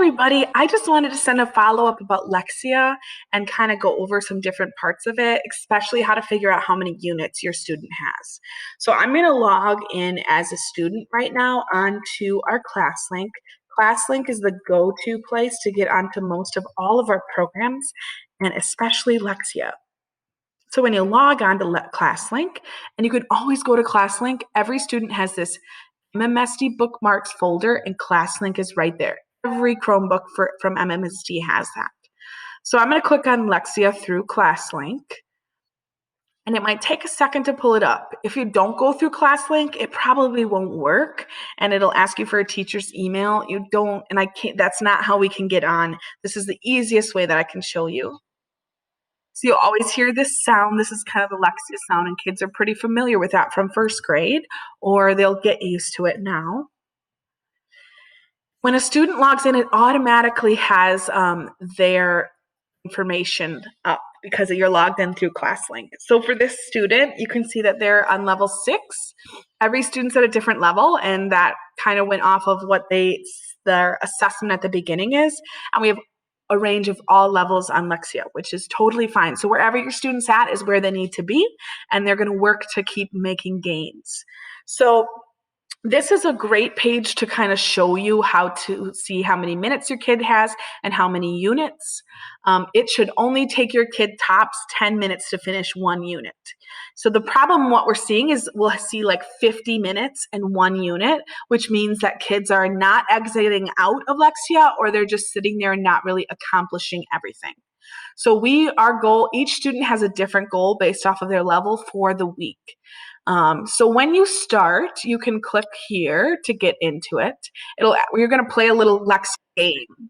everybody. I just wanted to send a follow-up about Lexia and kind of go over some different parts of it, especially how to figure out how many units your student has. So I'm going to log in as a student right now onto our ClassLink. ClassLink is the go-to place to get onto most of all of our programs, and especially Lexia. So when you log on to ClassLink, and you can always go to ClassLink, every student has this MMSD bookmarks folder, and ClassLink is right there. Every Chromebook from MMSD has that. So I'm going to click on Lexia through ClassLink, and it might take a second to pull it up. If you don't go through ClassLink, it probably won't work, and it'll ask you for a teacher's email. You don't, and I can't. That's not how we can get on. This is the easiest way that I can show you. So you'll always hear this sound. This is kind of the Lexia sound, and kids are pretty familiar with that from first grade, or they'll get used to it now. When a student logs in, it automatically has their information up because you're logged in through ClassLink. So for this student, you can see that they're on level 6. Every student's at a different level, and that kind of went off of what their assessment at the beginning is. And we have a range of all levels on Lexia, which is totally fine. So wherever your student's at is where they need to be, and they're going to work to keep making gains. So this is a great page to kind of show you how to see how many minutes your kid has and how many units. It should only take your kid tops 10 minutes to finish one unit. So the problem, what we're seeing is we'll see like 50 minutes in one unit, which means that kids are not exiting out of Lexia, or they're just sitting there and not really accomplishing everything. So our goal, each student has a different goal based off of their level for the week. So when you start, you can click here to get into it. You're going to play a little Lexia game.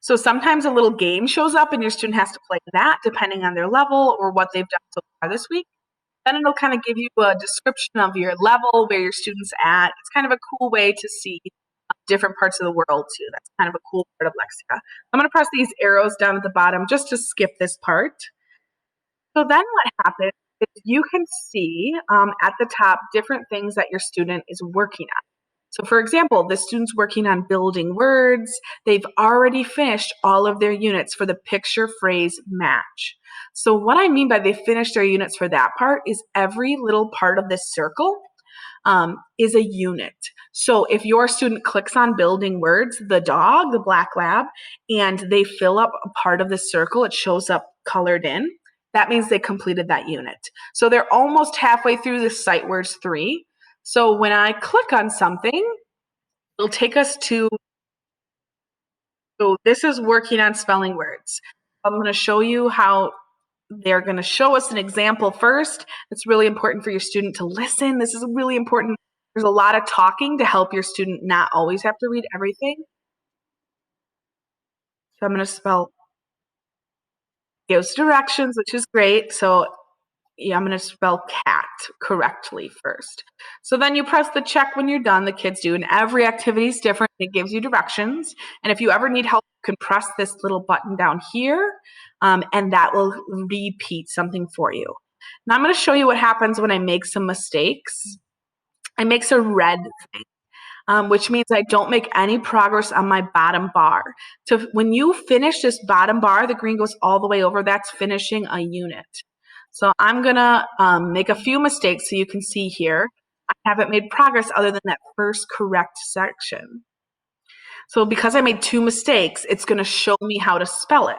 So sometimes a little game shows up and your student has to play that depending on their level or what they've done so far this week. Then it'll kind of give you a description of your level, where your student's at. It's kind of a cool way to see different parts of the world too. That's kind of a cool part of Lexia. I'm going to press these arrows down at the bottom just to skip this part. So then what happens is you can see at the top different things that your student is working on. So for example, the student's working on building words. They've already finished all of their units for the picture phrase match. So what I mean by they finished their units for that part is every little part of this circle is a unit. So if your student clicks on building words, the dog, the black lab, and they fill up a part of the circle, it shows up colored in. That means they completed that unit. So they're almost halfway through the sight words 3. So when I click on something, it'll take us to, so this is working on spelling words. I'm going to show you how they're going to show us an example first. It's really important for your student to listen. This is really important. There's a lot of talking to help your student not always have to read everything. So I'm going to spell, gives directions, which is great. So yeah, I'm going to spell cat correctly first. So then you press the check when you're done, the kids do, and every activity is different. It gives you directions. And if you ever need help, you can press this little button down here, and that will repeat something for you. Now I'm going to show you what happens when I make some mistakes. I make a red thing, which means I don't make any progress on my bottom bar. So when you finish this bottom bar, the green goes all the way over. That's finishing a unit. So I'm going to make a few mistakes so you can see here. I haven't made progress other than that first correct section. So because I made 2 mistakes, it's going to show me how to spell it.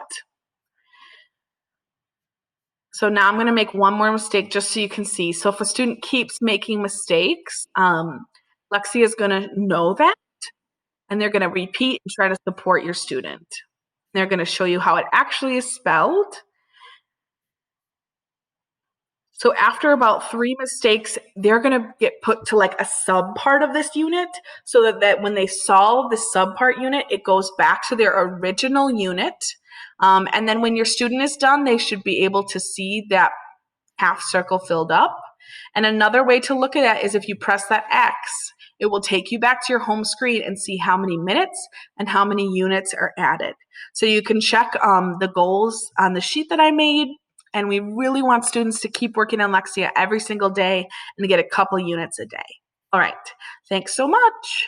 So now I'm going to make one more mistake just so you can see. So if a student keeps making mistakes, Lexia is going to know that, and they're going to repeat and try to support your student. They're going to show you how it actually is spelled. So after about 3 mistakes, they're going to get put to like a sub part of this unit, so that when they solve the sub part unit, it goes back to their original unit. And then when your student is done, they should be able to see that half circle filled up. And another way to look at it is if you press that X, it will take you back to your home screen and see how many minutes and how many units are added. So you can check the goals on the sheet that I made. And we really want students to keep working on Lexia every single day and to get a couple units a day. All right. Thanks so much.